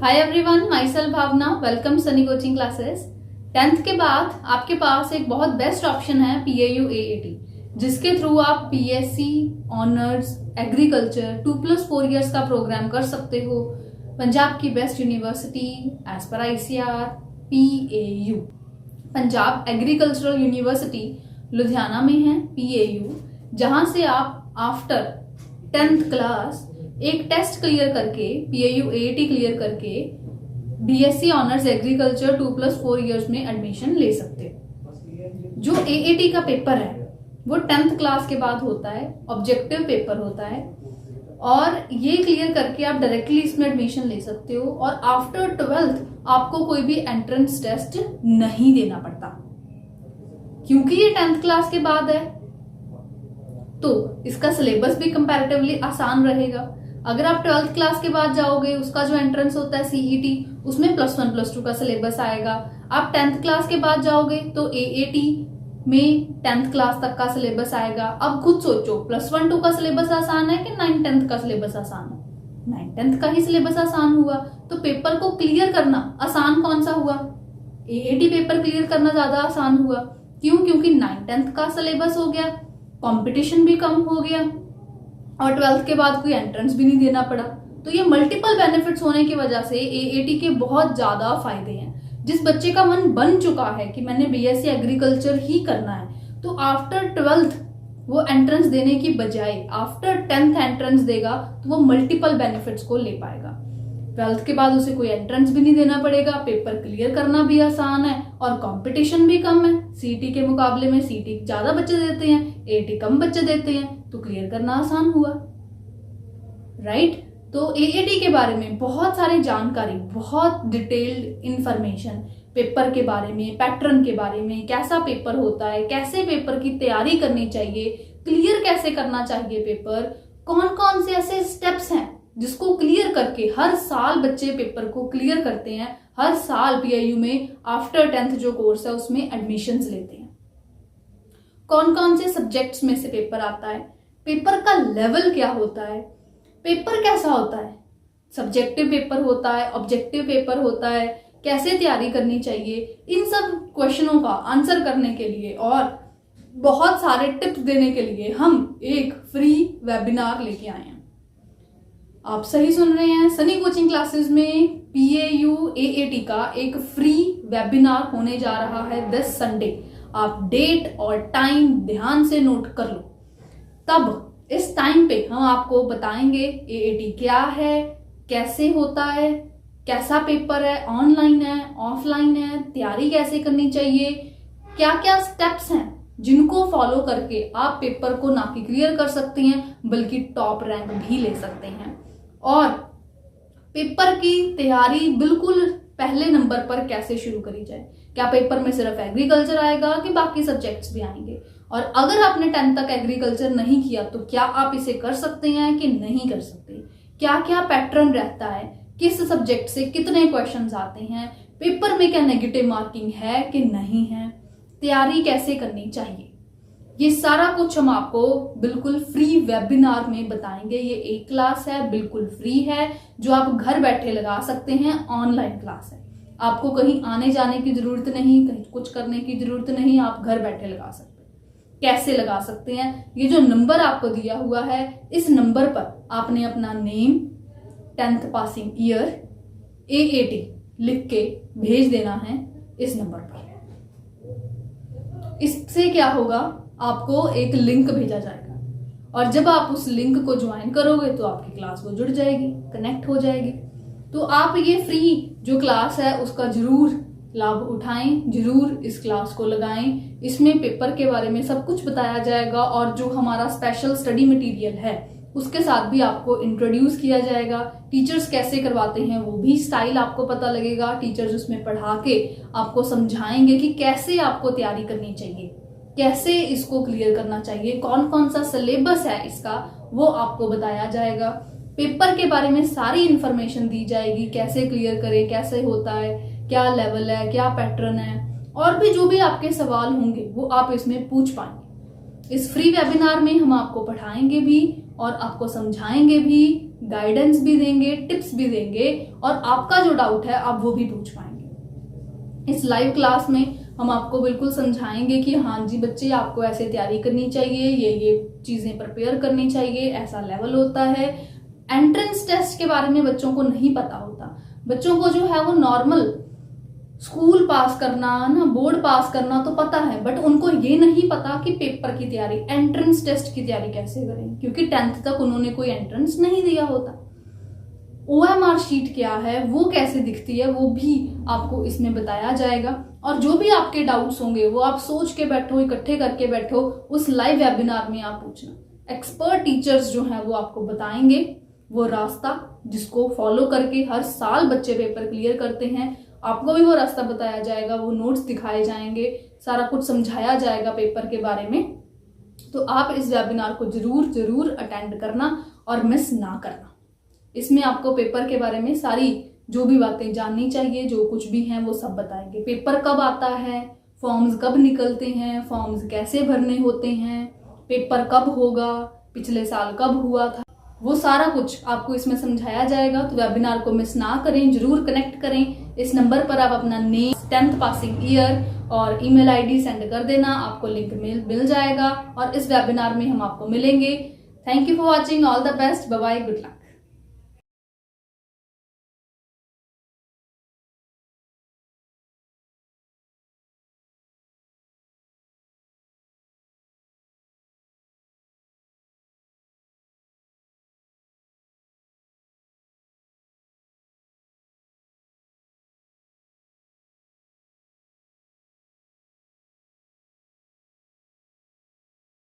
Hi everyone, my self Bhavna. Welcome Sunny coaching classes. 10th के बाद आपके पास एक बहुत बेस्ट ऑप्शन है PAU AAT, जिसके थ्रू आप PSC ऑनर्स एग्रीकल्चर 2+4 इयर्स का प्रोग्राम कर सकते हो। पंजाब की best university as per ICR PAU, Punjab agricultural university Ludhiana में है PAU, जहां से आप आफ्टर 10th क्लास एक टेस्ट क्लियर करके PAU AAT क्लियर करके BSc ऑनर्स एग्रीकल्चर 2+4 इयर्स में एडमिशन ले सकते हो। जो AAT का पेपर है वो 10th क्लास के बाद होता है, ऑब्जेक्टिव पेपर होता है, और ये क्लियर करके आप डायरेक्टली इसमें एडमिशन ले सकते हो। और आफ्टर 12th आपको कोई भी एंट्रेंस टेस्ट नहीं देना पड़ता, क्योंकि ये 10th क्लास के बाद है तो इसका सिलेबस भी कंपैरेटिवली आसान रहेगा। अगर आप 12th क्लास के बाद जाओगे, उसका जो एंट्रेंस होता है CET, उसमें +1 +2 का सिलेबस आएगा। आप 10th क्लास के बाद जाओगे तो AAT में 10th क्लास तक का सिलेबस आएगा। अब खुद सोचो, +1 2 का सिलेबस आसान है कि 9 10th का सिलेबस आसान है? 9 10th का ही सिलेबस आसान हुआ, तो पेपर को क्लियर करना आसान कौन सा हुआ? AAT पेपर क्लियर करना ज्यादा आसान हुआ। क्यों? क्योंकि 9 10th का सिलेबस हो गया, कंपटीशन भी कम हो गया, और 12th के बाद कोई एंट्रेंस भी नहीं देना पड़ा। तो ये मल्टीपल बेनिफिट्स होने की वजह से AAT के बहुत ज्यादा फायदे हैं। जिस बच्चे का मन बन चुका है कि मैंने BSc एग्रीकल्चर ही करना है, तो आफ्टर 12th वो एंट्रेंस देने की बजाय आफ्टर 10th एंट्रेंस देगा तो वो मल्टीपल बेनिफिट्स को ले पाएगा। 12th के बाद उसे कोई एंट्रेंस भी नहीं देना पड़ेगा, पेपर क्लियर करना भी आसान है, और कंपटीशन भी कम है। CET के मुकाबले में CET ज्यादा बच्चे देते हैं, AAT कम बच्चे देते हैं, तो क्लियर करना आसान हुआ, राइट? तो AAT के बारे में बहुत सारी जानकारी, बहुत डिटेल्ड इंफॉर्मेशन, पेपर के बारे में, पैटर्न के बारे में, कैसा पेपर होता है, कैसे पेपर की तैयारी करनी चाहिए, क्लियर कैसे करना चाहिए पेपर, कौन कौन से ऐसे स्टेप्स हैं जिसको क्लियर करके हर साल बच्चे पेपर को क्लियर करते हैं, हर साल PAU में आफ्टर 10th जो कोर्स है उसमें एडमिशन्स लेते हैं। कौन कौन से सब्जेक्ट्स में से पेपर आता है, पेपर का लेवल क्या होता है, पेपर कैसा होता है, सब्जेक्टिव पेपर होता है, ऑब्जेक्टिव पेपर होता है, कैसे तैयारी करनी चाहिए, इन सब क्वेश्चनों का आंसर करने के लिए और बहुत सारे टिप्स देने के लिए हम एक फ्री वेबिनार लेके आए हैं। आप सही सुन रहे हैं, सनी कोचिंग क्लासेस में PAU AAT का एक फ्री वेबिनार होने जा रहा है दिस संडे। आप डेट और टाइम ध्यान से नोट कर लो। तब इस टाइम पे हम आपको बताएंगे AAT क्या है, कैसे होता है, कैसा पेपर है, ऑनलाइन है, ऑफलाइन है, तैयारी कैसे करनी चाहिए, क्या क्या स्टेप्स हैं जिनको फॉलो करके आप पेपर को ना कि क्लियर कर सकते हैं बल्कि टॉप रैंक भी ले सकते हैं। और पेपर की तैयारी बिल्कुल पहले नंबर पर कैसे शुरू करी जाए, क्या पेपर में सिर्फ एग्रीकल्चर आएगा कि बाकी सब्जेक्ट्स भी आएंगे, और अगर आपने 10th तक एग्रीकल्चर नहीं किया तो क्या आप इसे कर सकते हैं कि नहीं कर सकते, क्या क्या पैटर्न रहता है, किस सब्जेक्ट से कितने क्वेश्चंस आते हैं, पेपर में क्या नेगेटिव मार्किंग है कि नहीं है, तैयारी कैसे करनी चाहिए, ये सारा कुछ हम आपको बिल्कुल फ्री वेबिनार में बताएंगे। ये एक क्लास है, बिल्कुल फ्री है, जो आप घर बैठे लगा सकते हैं, ऑनलाइन क्लास है। आपको कहीं आने जाने की जरूरत नहीं, कहीं कुछ करने की जरूरत नहीं, आप घर बैठे लगा सकते हैं। कैसे लगा सकते हैं? ये जो नंबर आपको दिया हुआ है, इस नंबर पर आपने अपना name, 10th passing year, AAT लिख के भेज देना है इस नंबर पर। इससे क्या होगा, आपको एक लिंक भेजा जाएगा, और जब आप उस लिंक को ज्वाइन करोगे तो आपकी क्लास वो जुड़ जाएगी, कनेक्ट हो जाएगी। तो आप ये फ्री जो क्लास है उसका जरूर लाभ उठाएं, जरूर इस क्लास को लगाएं। इसमें पेपर के बारे में सब कुछ बताया जाएगा, और जो हमारा स्पेशल स्टडी मटेरियल है उसके साथ भी आपको इंट्रोड्यूस किया जाएगा। टीचर्स कैसे करवाते हैं वो भी स्टाइल आपको पता लगेगा। टीचर्स उसमें पढ़ा के आपको समझाएंगे कि कैसे आपको तैयारी करनी चाहिए, कैसे इसको क्लियर करना चाहिए, कौन कौन सा सिलेबस है इसका, वो आपको बताया जाएगा। पेपर के बारे में सारी इंफॉर्मेशन दी जाएगी, कैसे क्लियर करें, कैसे होता है, क्या लेवल है, क्या पैटर्न है, और भी जो भी आपके सवाल होंगे वो आप इसमें पूछ पाएंगे। इस फ्री वेबिनार में हम आपको पढ़ाएंगे भी और आपको समझाएंगे भी, गाइडेंस भी देंगे, टिप्स भी देंगे, और आपका जो डाउट है आप वो भी पूछ पाएंगे। इस लाइव क्लास में हम आपको बिल्कुल समझाएंगे कि हाँ जी बच्चे, आपको ऐसे तैयारी करनी चाहिए, ये चीजें प्रिपेयर करनी चाहिए, ऐसा लेवल होता है। एंट्रेंस टेस्ट के बारे में बच्चों को नहीं पता होता। बच्चों को जो है वो नॉर्मल स्कूल पास करना ना, बोर्ड पास करना तो पता है, बट उनको ये नहीं पता कि पेपर की तैयारी, एंट्रेंस टेस्ट की तैयारी कैसे करें, क्योंकि 10th तक उन्होंने कोई एंट्रेंस नहीं दिया होता। OMR शीट क्या है, वो कैसे दिखती है, वो भी आपको इसमें बताया जाएगा। और जो भी आपके डाउट्स होंगे वो आप सोच के बैठो, इकट्ठे करके बैठो, उस लाइव वेबिनार में आप पूछना। एक्सपर्ट टीचर्स जो हैं वो आपको बताएंगे वो रास्ता जिसको फॉलो करके हर साल बच्चे पेपर क्लियर करते हैं। आपको भी वो रास्ता बताया जाएगा, वो नोट्स दिखाए जाएंगे, सारा कुछ समझाया जाएगा पेपर के बारे में। तो आप इस वेबिनार को जरूर जरूर अटेंड करना और मिस ना करना। इसमें आपको पेपर के बारे में सारी जो भी बातें जाननी चाहिए, जो कुछ भी हैं वो सब बताएंगे। पेपर कब आता है, फॉर्म्स कब निकलते हैं, फॉर्म्स कैसे भरने होते हैं, पेपर कब होगा, पिछले साल कब हुआ था, वो सारा कुछ आपको इसमें समझाया जाएगा। तो वेबिनार को मिस ना करें, जरूर कनेक्ट करें। इस नंबर पर आप अपना नेम, 10th पासिंग ईयर और ईमेल आईडी सेंड कर देना, आपको लिंक मिल जाएगा और इस वेबिनार में हम आपको मिलेंगे। Thank you for watching, all the best, bye bye, good luck.